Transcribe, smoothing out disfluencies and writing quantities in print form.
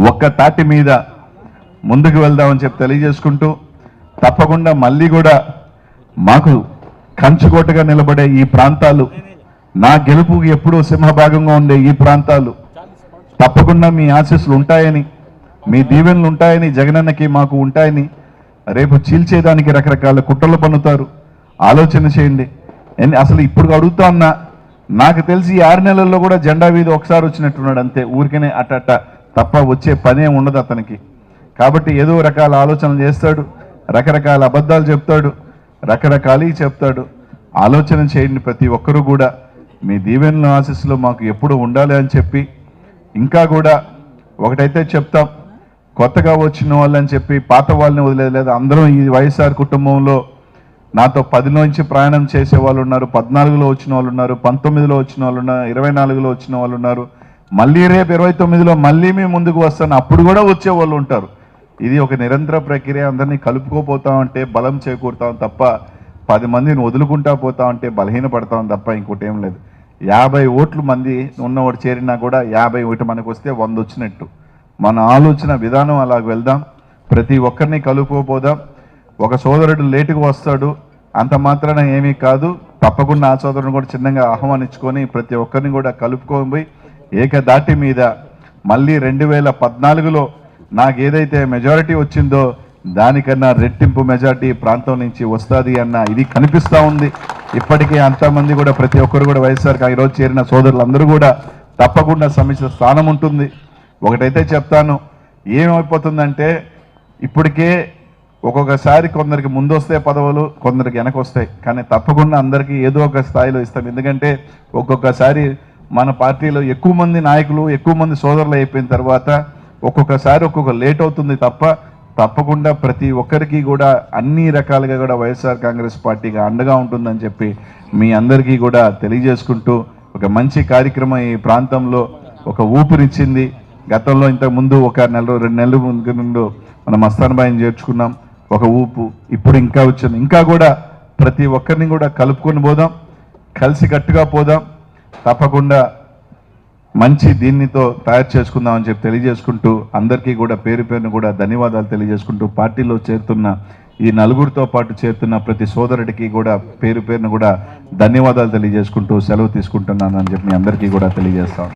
ఒక్క తాటి మీద ముందుకు వెళ్దామని చెప్పి తెలియజేసుకుంటూ, తప్పకుండా మళ్ళీ కూడా మాకు కంచుకోటగా నిలబడే ఈ ప్రాంతాలు, నా గెలుపుకి ఎప్పుడూ సింహభాగంగా ఉండే ఈ ప్రాంతాలు తప్పకుండా మీ ఆశీస్సులు ఉంటాయని, మీ దీవెనలు ఉంటాయని, జగనన్నకి మాకు ఉంటాయని, రేపు చీల్చేదానికి రకరకాల కుట్రలు పన్నుతారు. ఆలోచన చేయండి. అసలు ఇప్పుడు అడుగుతా ఉన్నా, నాకు తెలిసి 6 నెలల్లో కూడా జెండా వీధి ఒకసారి వచ్చినట్టున్నాడు అంతే, ఊరికనే అట్ట తప్ప వచ్చే పనే ఉండదు అతనికి. కాబట్టి ఏదో రకాల ఆలోచనలు చేస్తాడు, రకరకాల అబద్ధాలు చెప్తాడు, రకరకాలవి చెప్తాడు. ఆలోచన చేయండి. ప్రతి ఒక్కరూ కూడా మీ దీవెనల ఆశీస్సులో మాకు ఎప్పుడు ఉండాలి అని చెప్పి, ఇంకా కూడా ఒకటైతే చెప్తాం, కొత్తగా వచ్చిన వాళ్ళని చెప్పి పాత వాళ్ళని వదిలేదు. అందరూ ఈ వైఎస్ఆర్ కుటుంబంలో నాతో 10 నుంచి ప్రయాణం చేసే వాళ్ళు ఉన్నారు, 14లో వచ్చిన వాళ్ళు ఉన్నారు, 19లో వచ్చిన వాళ్ళు ఉన్నారు, 24లో వచ్చిన వాళ్ళు ఉన్నారు. మళ్ళీ రేపు 29లో మళ్ళీ మేము ముందుకు వస్తాను, అప్పుడు కూడా వచ్చే వాళ్ళు ఉంటారు. ఇది ఒక నిరంతర ప్రక్రియ. అందరినీ కలుపుకోపోతామంటే బలం చేకూరుతాం తప్ప 10 మందిని వదులుకుంటా పోతామంటే బలహీనపడతాం తప్ప ఇంకోటి ఏం లేదు. 50 ఓట్లు మంది ఉన్నవాడు చేరినా కూడా 50 ఓటు మనకు వస్తే 100 వచ్చినట్టు. మన ఆలోచన విధానం అలాగ వెళ్దాం. ప్రతి ఒక్కరిని కలుపుకోపోదాం. ఒక సోదరుడు లేటుగా వస్తాడు, అంత మాత్రాన ఏమీ కాదు. తప్పకుండా ఆ సోదరుని కూడా చిన్నగా ఆహ్వానించుకొని ప్రతి ఒక్కరిని కూడా కలుపుకొని ఏకదాటి మీద మళ్ళీ 2014లో నాకు ఏదైతే మెజారిటీ వచ్చిందో దానికన్నా రెట్టింపు మెజారిటీ ప్రాంతం నుంచి వస్తుంది అన్న ఇది కనిపిస్తూ ఉంది. ఇప్పటికే అంతమంది కూడా ప్రతి ఒక్కరు కూడా వైఎస్ఆర్కి ఈరోజు చేరిన సోదరులందరూ కూడా తప్పకుండా సమిష్టి స్థానం ఉంటుంది. ఒకటైతే చెప్తాను, ఏమైపోతుందంటే ఇప్పటికే ఒక్కొక్కసారి కొందరికి ముందు వస్తే పదవులు, కొందరికి వెనక వస్తాయి. కానీ తప్పకుండా అందరికీ ఏదో ఒక స్థాయిలో ఇస్తాం. ఎందుకంటే ఒక్కొక్కసారి మన పార్టీలో ఎక్కువ మంది నాయకులు, ఎక్కువ మంది సోదరులు అయిపోయిన తర్వాత ఒక్కొక్కసారి ఒక్కొక్క లేట్ అవుతుంది తప్ప తప్పకుండా ప్రతి ఒక్కరికి కూడా అన్ని రకాలుగా కూడా వైఎస్ఆర్ కాంగ్రెస్ పార్టీగా అండగా ఉంటుందని చెప్పి మీ అందరికీ కూడా తెలియజేసుకుంటూ, ఒక మంచి కార్యక్రమం ఈ ప్రాంతంలో ఒక ఊపిరిచ్చింది. గతంలో ఇంతకుముందు ఒక 2 నెలల ముందు మనం మస్తాన్బాయిని చేర్చుకున్నాం, ఒక ఊపు. ఇప్పుడు ఇంకా వచ్చింది. ఇంకా కూడా ప్రతి ఒక్కరిని కూడా కలుపుకొని పోదాం, కలిసి కట్టుగా పోదాం. తప్పకుండా మంచి దీనితో తయారు చేసుకుందామని చెప్పి తెలియజేసుకుంటూ, అందరికీ కూడా పేరు పేరును కూడా ధన్యవాదాలు తెలియజేసుకుంటూ, పార్టీలో చేరుతున్న ఈ నలుగురితో పాటు చేరుతున్న ప్రతి సోదరుడికి కూడా పేరు పేరును కూడా ధన్యవాదాలు తెలియజేసుకుంటూ సెలవు తీసుకుంటున్నానని చెప్పి మీ అందరికీ కూడా తెలియజేస్తాం.